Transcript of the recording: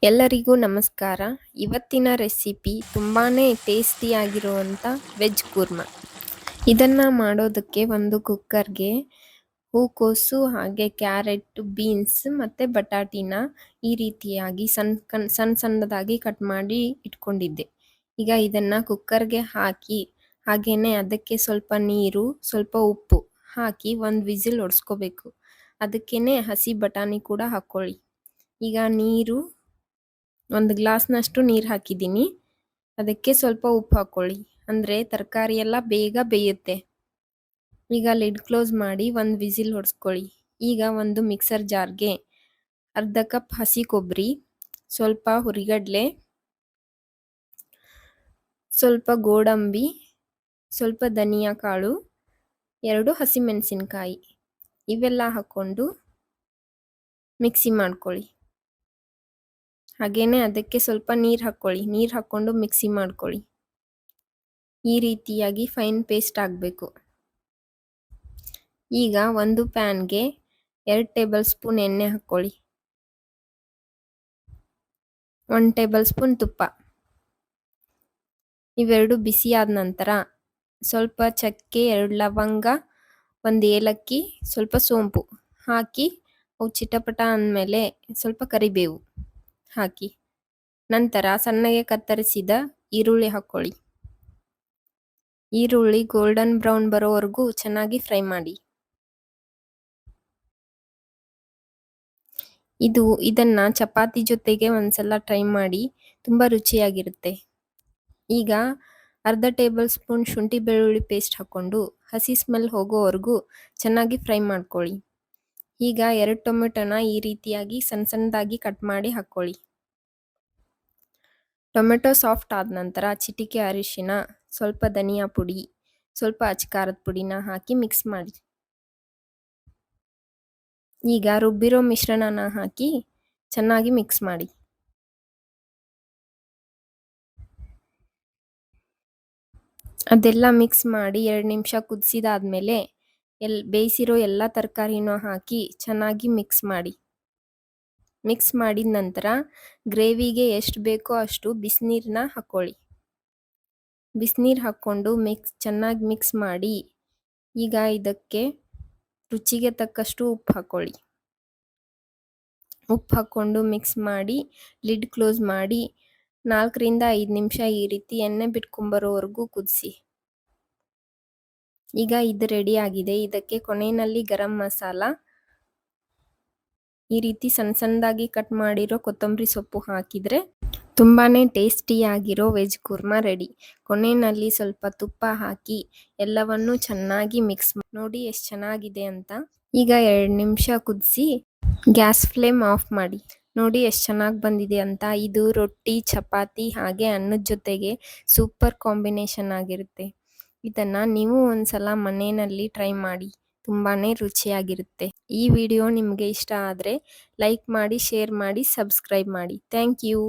ಎಲ್ಲರಿಗೂ ನಮಸ್ಕಾರ. ಇವತ್ತಿನ ರೆಸಿಪಿ ತುಂಬಾನೇ ಟೇಸ್ಟಿಯಾಗಿರುವಂಥ ವೆಜ್ ಕುರ್ಮಾ. ಇದನ್ನು ಮಾಡೋದಕ್ಕೆ ಒಂದು ಕುಕ್ಕರ್ಗೆ ಹೂಕೋಸು ಹಾಗೆ ಕ್ಯಾರೆಟ್, ಬೀನ್ಸ್ ಮತ್ತು ಬಟಾಟಿನ ಈ ರೀತಿಯಾಗಿ ಸಣ್ಣದಾಗಿ ಕಟ್ ಮಾಡಿ ಇಟ್ಕೊಂಡಿದ್ದೆ. ಈಗ ಇದನ್ನು ಕುಕ್ಕರ್ಗೆ ಹಾಕಿ ಹಾಗೆಯೇ ಅದಕ್ಕೆ ಸ್ವಲ್ಪ ನೀರು, ಸ್ವಲ್ಪ ಉಪ್ಪು ಹಾಕಿ ಒಂದು ವಿಸಿಲ್ ಹೊಡ್ಸ್ಕೋಬೇಕು. ಅದಕ್ಕೇ ಹಸಿ ಬಟಾಣಿ ಕೂಡ ಹಾಕ್ಕೊಳ್ಳಿ. ಈಗ ನೀರು ಒಂದು ಗ್ಲಾಸ್ನಷ್ಟು ನೀರು ಹಾಕಿದ್ದೀನಿ. ಅದಕ್ಕೆ ಸ್ವಲ್ಪ ಉಪ್ಪು ಹಾಕ್ಕೊಳ್ಳಿ, ಅಂದರೆ ತರಕಾರಿ ಎಲ್ಲ ಬೇಗ ಬೇಯುತ್ತೆ. ಈಗ ಲಿಡ್ ಕ್ಲೋಸ್ ಮಾಡಿ ಒಂದು ವಿಸಿಲ್ ಹೊಡ್ಸ್ಕೊಳ್ಳಿ. ಈಗ ಒಂದು ಮಿಕ್ಸರ್ ಜಾರ್ಗೆ ಅರ್ಧ ಕಪ್ ಹಸಿ ಕೊಬ್ಬರಿ, ಸ್ವಲ್ಪ ಹುರಿಗಡಲೆ, ಸ್ವಲ್ಪ ಗೋಡಂಬಿ, ಸ್ವಲ್ಪ ಧನಿಯಾ ಕಾಳು, 2 ಹಸಿಮೆಣಸಿನ್ಕಾಯಿ ಇವೆಲ್ಲ ಹಾಕ್ಕೊಂಡು ಮಿಕ್ಸಿ ಮಾಡ್ಕೊಳ್ಳಿ. ಹಾಗೆಯೇ ಅದಕ್ಕೆ ಸ್ವಲ್ಪ ನೀರು ಹಾಕ್ಕೊಳ್ಳಿ. ನೀರು ಹಾಕ್ಕೊಂಡು ಮಿಕ್ಸಿ ಮಾಡ್ಕೊಳ್ಳಿ. ಈ ರೀತಿಯಾಗಿ ಫೈನ್ ಪೇಸ್ಟ್ ಆಗಬೇಕು. ಈಗ ಒಂದು ಪ್ಯಾನ್ಗೆ 2 ಟೇಬಲ್ ಸ್ಪೂನ್ ಎಣ್ಣೆ ಹಾಕ್ಕೊಳ್ಳಿ. 1 ಟೇಬಲ್ ಸ್ಪೂನ್ ತುಪ್ಪ. ಇವೆರಡು ಬಿಸಿ ಆದ ನಂತರ ಸ್ವಲ್ಪ ಚಕ್ಕೆ, 2 ಲವಂಗ, 1 ಏಲಕ್ಕಿ, ಸ್ವಲ್ಪ ಸೋಂಪು ಹಾಕಿ ಅವು ಚಿಟಪಟ ಅಂದಮೇಲೆ ಸ್ವಲ್ಪ ಕರಿಬೇವು ಹಾಕಿ ನಂತರ ಸಣ್ಣಗೆ ಕತ್ತರಿಸಿದ ಈರುಳ್ಳಿ ಹಾಕ್ಕೊಳ್ಳಿ. ಈರುಳ್ಳಿ ಗೋಲ್ಡನ್ ಬ್ರೌನ್ ಬರೋವರೆಗೂ ಚೆನ್ನಾಗಿ ಫ್ರೈ ಮಾಡಿ. ಇದನ್ನು ಚಪಾತಿ ಜೊತೆಗೆ ಒಂದ್ಸಲ ಟ್ರೈ ಮಾಡಿ, ತುಂಬ ರುಚಿಯಾಗಿರುತ್ತೆ. ಈಗ ಅರ್ಧ ಟೇಬಲ್ ಸ್ಪೂನ್ ಶುಂಠಿ ಬೆಳ್ಳುಳ್ಳಿ ಪೇಸ್ಟ್ ಹಾಕ್ಕೊಂಡು ಹಸಿ ಸ್ಮೆಲ್ ಹೋಗೋವರೆಗೂ ಚೆನ್ನಾಗಿ ಫ್ರೈ ಮಾಡ್ಕೊಳ್ಳಿ. ಈಗ 2 ಟೊಮೆಟೊನ ಈ ರೀತಿಯಾಗಿ ಸಣ್ಣದಾಗಿ ಕಟ್ ಮಾಡಿ ಹಾಕ್ಕೊಳ್ಳಿ. ಟೊಮೆಟೊ ಸಾಫ್ಟ್ ಆದ ನಂತರ ಚಿಟಿಕೆ ಅರಿಶಿನ, ಸ್ವಲ್ಪ ಧನಿಯಾ ಪುಡಿ, ಸ್ವಲ್ಪ ಅಚ್ಕಾರದ ಪುಡಿನ ಹಾಕಿ ಮಿಕ್ಸ್ ಮಾಡಿ. ಈಗ ರುಬ್ಬಿರೋ ಮಿಶ್ರಣನ ಹಾಕಿ ಚೆನ್ನಾಗಿ ಮಿಕ್ಸ್ ಮಾಡಿ. ಅದೆಲ್ಲ ಮಿಕ್ಸ್ ಮಾಡಿ 2 ನಿಮಿಷ ಕುದಿಸಿದಾದ್ಮೇಲೆ ಬೇಯಿಸಿರೋ ಎಲ್ಲ ತರಕಾರಿನೂ ಹಾಕಿ ಚೆನ್ನಾಗಿ ಮಿಕ್ಸ್ ಮಾಡಿ. ಮಿಕ್ಸ್ ಮಾಡಿದ ನಂತರ ಗ್ರೇವಿಗೆ ಎಷ್ಟು ಬೇಕೋ ಅಷ್ಟು ಬಿಸಿನೀರನ್ನ ಹಾಕ್ಕೊಳ್ಳಿ. ಬಿಸಿನೀರು ಹಾಕ್ಕೊಂಡು ಚೆನ್ನಾಗಿ ಮಿಕ್ಸ್ ಮಾಡಿ. ಈಗ ಇದಕ್ಕೆ ರುಚಿಗೆ ತಕ್ಕಷ್ಟು ಉಪ್ಪು ಹಾಕ್ಕೊಳ್ಳಿ. ಉಪ್ಪು ಹಾಕ್ಕೊಂಡು ಮಿಕ್ಸ್ ಮಾಡಿ ಲಿಡ್ ಕ್ಲೋಸ್ ಮಾಡಿ 4 ರಿಂದ 5 ನಿಮಿಷ ಈ ರೀತಿ ಎಣ್ಣೆ ಬಿಟ್ಕೊಂಬರೋವರೆಗೂ ಕುದಿಸಿ. ಈಗ ಇದು ರೆಡಿ ಆಗಿದೆ. ಇದಕ್ಕೆ ಕೊನೆಯಲ್ಲಿ ಗರಂ ಮಸಾಲ, ಈ ರೀತಿ ಸಣ್ಣದಾಗಿ ಕಟ್ ಮಾಡಿರೋ ಕೊತ್ತಂಬರಿ ಸೊಪ್ಪು ಹಾಕಿದರೆ ತುಂಬಾನೇ ಟೇಸ್ಟಿಯಾಗಿರೋ ವೆಜ್ ಕುರ್ಮಾ ರೆಡಿ. ಕೊನೆಯಲ್ಲಿ ಸ್ವಲ್ಪ ತುಪ್ಪ ಹಾಕಿ ಎಲ್ಲವನ್ನೂ ಚೆನ್ನಾಗಿ ಮಿಕ್ಸ್ ನೋಡಿ ಎಷ್ಟು ಚೆನ್ನಾಗಿದೆ ಅಂತ. ಈಗ 2 ನಿಮಿಷ ಕುದಿಸಿ ಗ್ಯಾಸ್ ಫ್ಲೇಮ್ ಆಫ್ ಮಾಡಿ. ನೋಡಿ ಎಷ್ಟು ಚೆನ್ನಾಗಿ ಬಂದಿದೆ ಅಂತ. ಇದು ರೊಟ್ಟಿ, ಚಪಾತಿ ಹಾಗೆ ಅನ್ನದ ಜೊತೆಗೆ ಸೂಪರ್ ಕಾಂಬಿನೇಷನ್ ಆಗಿರುತ್ತೆ. ಇದನ್ನು ನೀವು ಒಂದ್ಸಲ ಮನೆಯಲ್ಲಿ ಟ್ರೈ ಮಾಡಿ, ತುಂಬಾನೇ ರುಚಿಯಾಗಿರುತ್ತೆ. ಈ ವಿಡಿಯೋ ನಿಮಗೆ ಇಷ್ಟ ಆದರೆ ಲೈಕ್ ಮಾಡಿ, ಶೇರ್ ಮಾಡಿ, ಸಬ್ಸ್ಕ್ರೈಬ್ ಮಾಡಿ. Thank you.